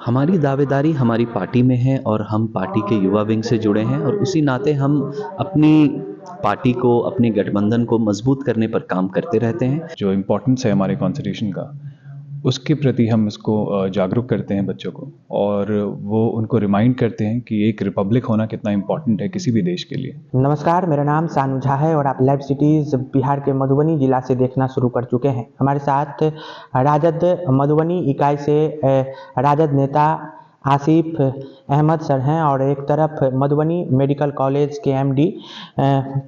हमारी दावेदारी हमारी पार्टी में है और हम पार्टी के युवा विंग से जुड़े हैं और उसी नाते हम अपनी पार्टी को, अपने गठबंधन को मजबूत करने पर काम करते रहते हैं। जो इम्पोर्टेंस है हमारे कॉन्स्टिट्यूशन का, उसके प्रति हम इसको जागरूक करते हैं बच्चों को, और वो उनको रिमाइंड करते हैं कि एक रिपब्लिक होना कितना इम्पोर्टेंट है किसी भी देश के लिए। नमस्कार, मेरा नाम सानू झा है और आप लाइव सिटीज़ बिहार के मधुबनी जिला से देखना शुरू कर चुके हैं। हमारे साथ राजद मधुबनी इकाई से राजद नेता आसिफ अहमद सर हैं और एक तरफ मधुबनी मेडिकल कॉलेज के एमडी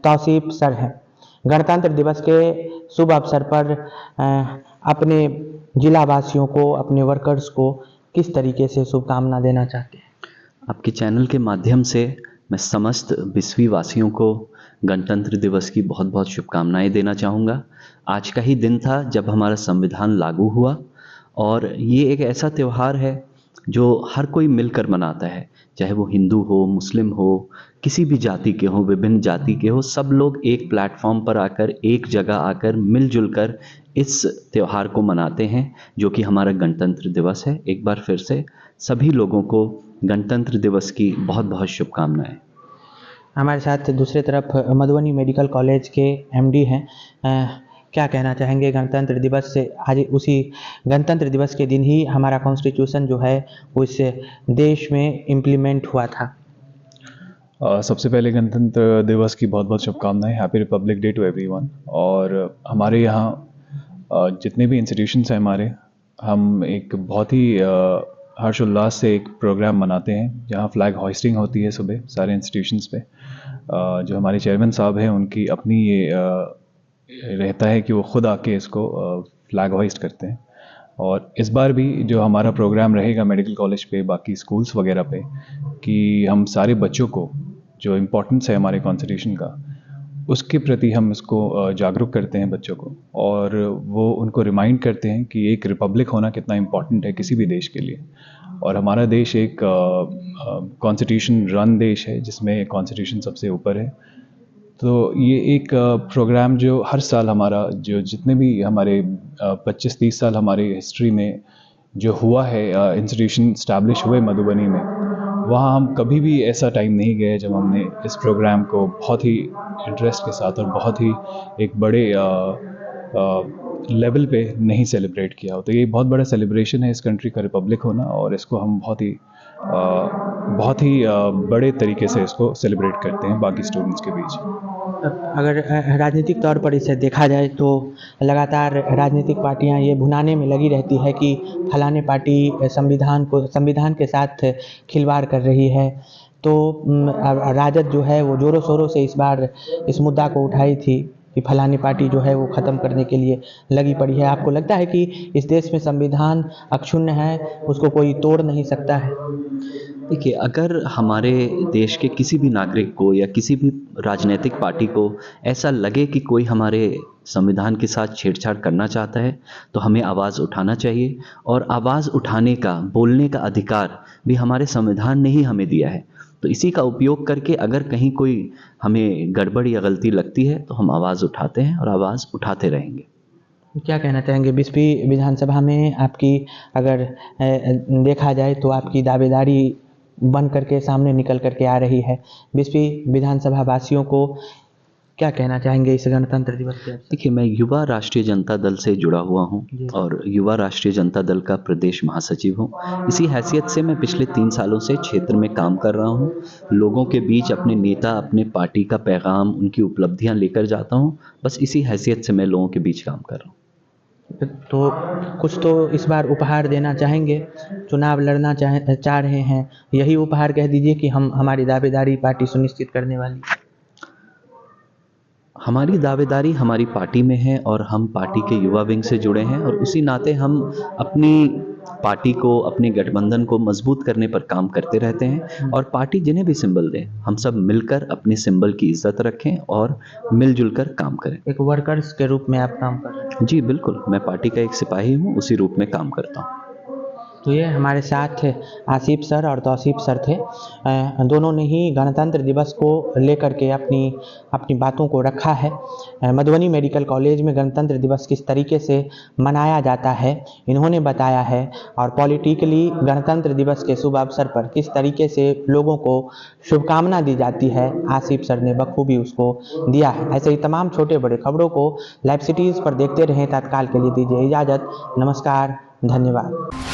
तौसीफ सर हैं। गणतंत्र दिवस के शुभ अवसर पर अपने जिला वासियों को, अपने वर्कर्स को किस तरीके से शुभकामना देना चाहते हैं? आपके चैनल के माध्यम से मैं समस्त बिस्वी वासियों को गणतंत्र दिवस की बहुत बहुत शुभकामनाएं देना चाहूँगा। आज का ही दिन था जब हमारा संविधान लागू हुआ और ये एक ऐसा त्यौहार है जो हर कोई मिलकर मनाता है, चाहे वो हिंदू हो, मुस्लिम हो, किसी भी जाति के हो, विभिन्न जाति के हो, सब लोग एक प्लेटफॉर्म पर आकर, एक जगह आकर मिलजुल कर इस त्यौहार को मनाते हैं जो कि हमारा गणतंत्र दिवस है। एक बार फिर से सभी लोगों को गणतंत्र दिवस की बहुत बहुत शुभकामनाएं। हमारे साथ दूसरी तरफ मधुबनी मेडिकल कॉलेज के एमडी हैं। क्या कहना चाहेंगे गणतंत्र दिवस से? आज उसी गणतंत्र दिवस के दिन ही हमारा कॉन्स्टिट्यूशन जो है वो इस देश में इम्प्लीमेंट हुआ था। सबसे पहले गणतंत्र दिवस की बहुत बहुत शुभकामनाएं। Happy Republic Day to everyone. और हमारे यहाँ जितने भी इंस्टीट्यूशंस हैं हमारे, हम एक बहुत ही हर्षोल्लास से एक प्रोग्राम मनाते हैं जहाँ फ्लैग होइस्टिंग होती है सुबह सारे इंस्टीट्यूशंस पे। जो हमारे चेयरमैन साहब हैं उनकी अपनी ये रहता है कि वो खुद आके इसको फ्लैग होइस्ट करते हैं। और इस बार भी जो हमारा प्रोग्राम रहेगा मेडिकल कॉलेज पे, बाकी स्कूल्स वगैरह पे, कि हम सारे बच्चों को जो इम्पोर्टेंस है हमारे कॉन्स्टिट्यूशन का, उसके प्रति हम इसको जागरूक करते हैं बच्चों को, और वो उनको रिमाइंड करते हैं कि एक रिपब्लिक होना कितना इम्पोर्टेंट है किसी भी देश के लिए। और हमारा देश एक कॉन्स्टिट्यूशन रन देश है जिसमें कॉन्स्टिट्यूशन सबसे ऊपर है। तो ये एक प्रोग्राम जो हर साल हमारा, जो जितने भी हमारे 25-30 साल हमारी हिस्ट्री में जो हुआ है, इंस्टीट्यूशन इस्टेब्लिश हुए मधुबनी में, वहाँ हम कभी भी ऐसा टाइम नहीं गए जब हमने इस प्रोग्राम को बहुत ही इंटरेस्ट के साथ और बहुत ही एक बड़े लेवल पे नहीं सेलिब्रेट किया हो। तो ये बहुत बड़ा सेलिब्रेशन है इस कंट्री का रिपब्लिक होना, और इसको हम बहुत ही बड़े तरीके से इसको सेलिब्रेट करते हैं बाकी स्टूडेंट्स के बीच। अगर राजनीतिक तौर पर इसे देखा जाए तो लगातार राजनीतिक पार्टियां ये भुनाने में लगी रहती है कि फलाने पार्टी संविधान के साथ खिलवाड़ कर रही है। तो राजद जो है वो ज़ोरों शोरों से इस बार इस मुद्दा को उठाई थी कि फलानी पार्टी जो है वो ख़त्म करने के लिए लगी पड़ी है। आपको लगता है कि इस देश में संविधान अक्षुण्ण है, उसको कोई तोड़ नहीं सकता है? देखिए, अगर हमारे देश के किसी भी नागरिक को या किसी भी राजनीतिक पार्टी को ऐसा लगे कि कोई हमारे संविधान के साथ छेड़छाड़ करना चाहता है तो हमें आवाज़ उठाना चाहिए, और आवाज़ उठाने का, बोलने का अधिकार भी हमारे संविधान ने ही हमें दिया है। तो इसी का उपयोग करके अगर कहीं कोई हमें गड़बड़ या गलती लगती है तो हम आवाज़ उठाते हैं और आवाज़ उठाते रहेंगे। क्या कहना चाहेंगे? बिस्फी विधानसभा में आपकी अगर देखा जाए तो आपकी दावेदारी बन करके सामने निकल करके आ रही है। बिस्फी विधानसभा वासियों को क्या कहना चाहेंगे इस गणतंत्र दिवस पे? देखिए, मैं युवा राष्ट्रीय जनता दल से जुड़ा हुआ हूं और युवा राष्ट्रीय जनता दल का प्रदेश महासचिव हूं। इसी हैसियत से मैं पिछले 3 सालों से क्षेत्र में काम कर रहा हूं। लोगों के बीच अपने नेता, अपने पार्टी का पैगाम, उनकी उपलब्धियां लेकर जाता हूं। बस इसी हैसियत से मैं लोगों के बीच काम कर रहा हूं। तो कुछ तो इस बार उपहार देना चाहेंगे? चुनाव लड़ना चाह रहे हैं, यही उपहार कह दीजिए कि हमारी दावेदारी पार्टी सुनिश्चित करने वाली। हमारी दावेदारी हमारी पार्टी में है और हम पार्टी के युवा विंग से जुड़े हैं और उसी नाते हम अपनी पार्टी को, अपने गठबंधन को मजबूत करने पर काम करते रहते हैं। और पार्टी जिन्हें भी सिंबल दे, हम सब मिलकर अपने सिंबल की इज्जत रखें और मिलजुल कर काम करें। एक वर्कर्स के रूप में आप काम कर रहे हैं? जी बिल्कुल, मैं पार्टी का एक सिपाही हूँ, उसी रूप में काम करता हूँ। तो ये हमारे साथ आसिफ सर और तौसीफ सर थे। दोनों ने ही गणतंत्र दिवस को लेकर के अपनी अपनी बातों को रखा है। मधुबनी मेडिकल कॉलेज में गणतंत्र दिवस किस तरीके से मनाया जाता है इन्होंने बताया है, और पॉलिटिकली गणतंत्र दिवस के शुभ अवसर पर किस तरीके से लोगों को शुभकामना दी जाती है आसिफ सर ने बखूबी उसको दिया है। ऐसे ही तमाम छोटे बड़े खबरों को लाइव सिटीज़ पर देखते रहें। तत्काल के लिए दीजिए इजाज़त। नमस्कार, धन्यवाद।